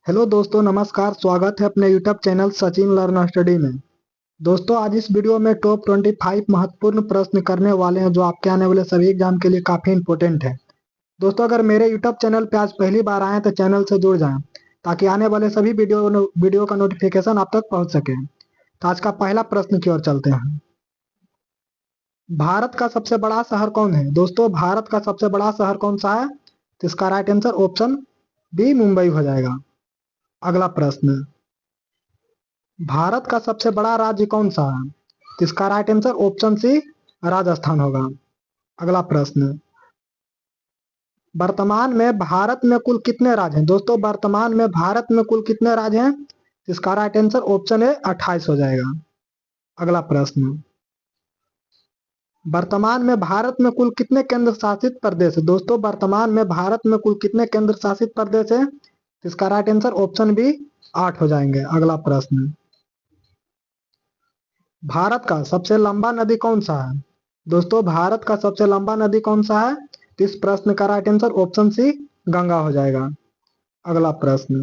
Hello दोस्तों, नमस्कार। स्वागत है अपने YouTube channel Sachin learn study में। दोस्तों, आज इस वीडियो में टॉप 25 महत्वपूर्ण प्रश्न करने वाले हैं जो आपके आने वाले सभी एग्जाम के लिए काफी इंपॉर्टेंट है। दोस्तों, अगर मेरे यूट्यूब चैनल पे आज पहली बार आए तो चैनल से जुड़ जाएं ताकि आने वाले सभी वीडियो का नोटिफिकेशन आप तक पहुंच सके। तो आज का पहला प्रश्न की ओर चलते हैं। भारत का सबसे बड़ा शहर कौन है? दोस्तों, भारत का सबसे बड़ा शहर कौन सा है? तो इसका right answer option B Mumbai हो जाएगा। अगला प्रश्न, भारत का सबसे बड़ा राज्य कौन सा है? तो इसका right answer option C Rajasthan होगा। अगला प्रश्न, वर्तमान में भारत में कुल कितने राज्य हैं? दोस्तों, वर्तमान में भारत में कुल कितने राज्य हैं? तो इसका राइट आंसर ऑप्शन ए 28 हो जाएगा। अगला प्रश्न, वर्तमान में भारत में कुल कितने केंद्र शासित प्रदेश है? दोस्तों, वर्तमान में भारत में कुल कितने केंद्र शासित प्रदेश है? तो इसका राइट आंसर ऑप्शन बी 8 हो जाएंगे। अगला प्रश्न, भारत का सबसे लंबा नदी कौन सा है? दोस्तों, भारत का सबसे लंबा नदी कौन सा है? तो इस प्रश्न का right answer option C Ganga हो जाएगा। अगला प्रश्न,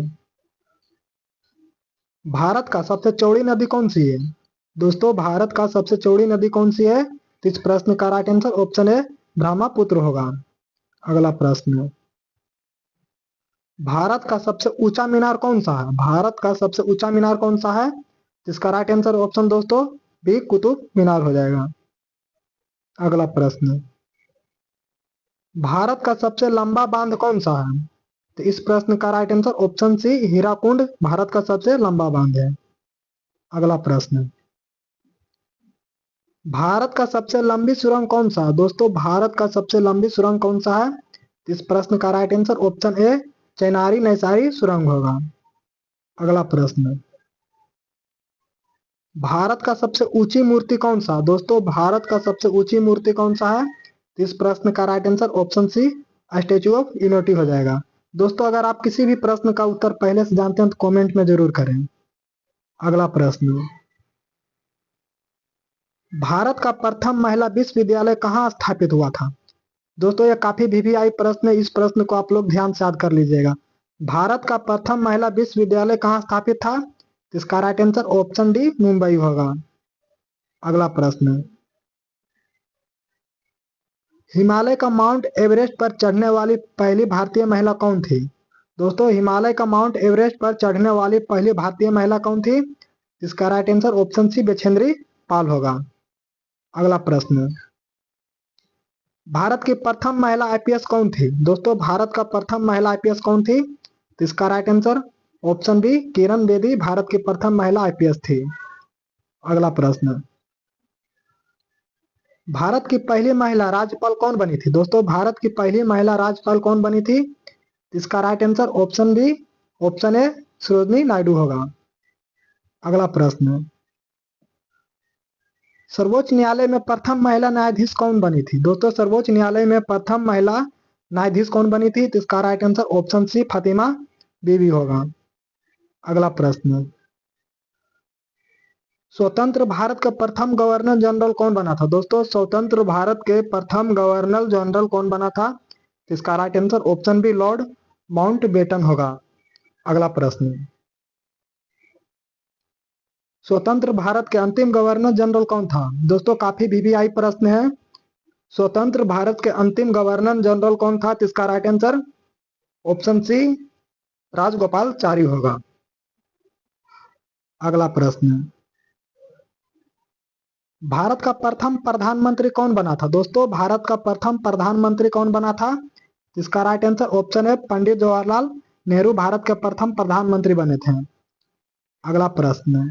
भारत का सबसे चौड़ी नदी कौन सी है? दोस्तों, भारत का सबसे चौड़ी नदी कौन सी है? तो इस प्रश्न का राइट आंसर ऑप्शन ए ब्रह्मपुत्र होगा। अगला प्रश्न, भारत का सबसे ऊंचा मीनार कौन सा है? भारत का सबसे ऊंचा मीनार कौन सा है? जिसका राइट आंसर ऑप्शन दोस्तों बी कुतुब मीनार हो जाएगा। अगला प्रश्न, भारत का सबसे लंबा बांध कौन सा है? तो इस प्रश्न का right answer option C Hirakud Bharat का सबसे लंबा बांध है। अगला प्रश्न, भारत का सबसे लंबी सुरंग कौन सा है? दोस्तों, भारत का सबसे लंबी सुरंग कौन सा है? तो इस प्रश्न का right answer option A Chenani Nashri सुरंग होगा। अगला प्रश्न, भारत का सबसे ऊंची मूर्ति कौन सा? दोस्तों, भारत का सबसे ऊंची मूर्ति कौन सा है? तो इस प्रश्न का right answer option C Statue of Unity हो जाएगा। दोस्तों, अगर आप किसी भी प्रश्न का उत्तर पहले से जानते हैं तो कमेंट में जरूर करें। अगला प्रश्न, भारत का प्रथम महिला विश्वविद्यालय कहाँ स्थापित हुआ था? दोस्तों, ये काफी वीवीआई प्रश्न है, इस प्रश्न को आप लोग ध्यान से याद कर लीजिएगा। भारत का प्रथम महिला विश्वविद्यालय कहाँ स्थापित था? तो इसका right answer option D Mumbai होगा। अगला प्रश्न, हिमालय का माउंट एवरेस्ट पर चढ़ने वाली पहली भारतीय महिला कौन थी? दोस्तों, हिमालय का माउंट एवरेस्ट पर चढ़ने वाली पहली भारतीय महिला कौन थी? इसका right answer option C Bachendri Pal होगा। अगला प्रश्न, भारत की प्रथम महिला आईपीएस कौन थी? दोस्तों, भारत का प्रथम महिला आईपीएस कौन थी? तो इसका right answer option B Kiran Bedi Bharat की प्रथम महिला आईपीएस थी। अगला प्रश्न, भारत की पहली महिला राज्यपाल कौन बनी थी? दोस्तों, भारत की पहली महिला राज्यपाल कौन बनी थी? इसका right answer option B option A Sarojini Naidu होगा। अगला प्रश्न, सर्वोच्च न्यायालय में प्रथम महिला न्यायाधीश कौन बनी थी? दोस्तों, सर्वोच्च न्यायालय में प्रथम महिला न्यायाधीश कौन बनी थी? तो इसका right answer option C Fatima Bibi होगा। अगला प्रश्न, स्वतंत्र भारत का प्रथम गवर्नर जनरल कौन बना था? दोस्तों, स्वतंत्र भारत के प्रथम गवर्नर जनरल कौन बना था? इसका right answer option B Lord Mountbatten होगा। अगला प्रश्न, स्वतंत्र भारत के अंतिम गवर्नर जनरल कौन था? दोस्तों, काफी वीवीआई प्रश्न है। स्वतंत्र भारत के अंतिम गवर्नर जनरल कौन था? तो इसका right answer option C Rajagopalachari होगा। अगला प्रश्न, भारत का प्रथम प्रधानमंत्री कौन बना था? दोस्तों, भारत का प्रथम प्रधानमंत्री कौन बना था? इसका राइट आंसर ऑप्शन है पंडित जवाहरलाल नेहरू भारत के प्रथम प्रधानमंत्री बने थे। अगला प्रश्न,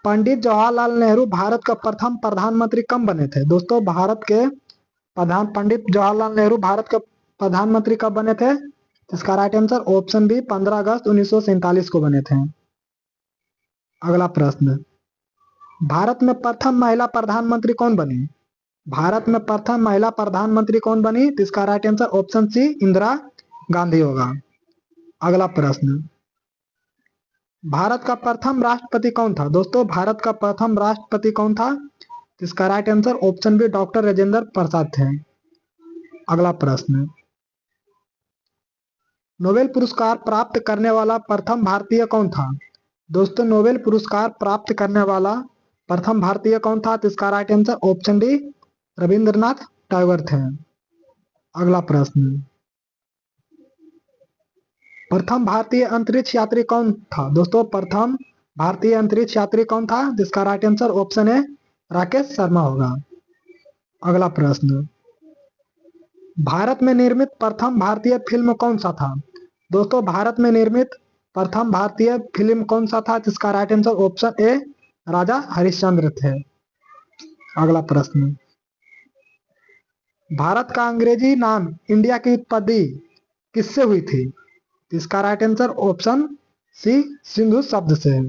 पंडित जवाहरलाल नेहरू भारत का प्रथम प्रधानमंत्री कब बने थे? दोस्तों, भारत के प्रधान पंडित जवाहरलाल नेहरू भारत के प्रधानमंत्री कब बने थे? इसका राइट आंसर ऑप्शन बी 15 अगस्त 1947 को बने थे। अगला प्रश्न, भारत में प्रथम महिला प्रधानमंत्री कौन बनी? भारत में प्रथम महिला प्रधानमंत्री कौन बनी? तो इसका right answer option C Indira Gandhi होगा। अगला प्रश्न, भारत का प्रथम राष्ट्रपति कौन था? दोस्तों, भारत का प्रथम राष्ट्रपति कौन था? तो इसका right answer option B doctor Rajendra Prasad थे। अगला प्रश्न, नोबेल पुरस्कार प्राप्त करने वाला प्रथम भारतीय कौन था? दोस्तों नोबेल पुरस्कार प्राप्त करने वाला प्रथम भारतीय कौन था? तो इसका right answer option D Rabindranath Tagore थे। अगला प्रश्न, प्रथम भारतीय अंतरिक्ष यात्री कौन था? दोस्तों प्रथम भारतीय अंतरिक्ष यात्री कौन था? जिसका राइट आंसर ऑप्शन ए राकेश शर्मा होगा। अगला प्रश्न, भारत में निर्मित प्रथम भारतीय फिल्म कौन सा था? दोस्तों भारत में निर्मित प्रथम भारतीय फिल्म कौन सा था? जिसका राइट आंसर ऑप्शन ए राजा हरिश्चंद्र थे। अगला प्रश्न, भारत का अंग्रेजी नाम इंडिया की उत्पत्ति किससे हुई थी? इसका right answer option C Sindhu शब्द से है।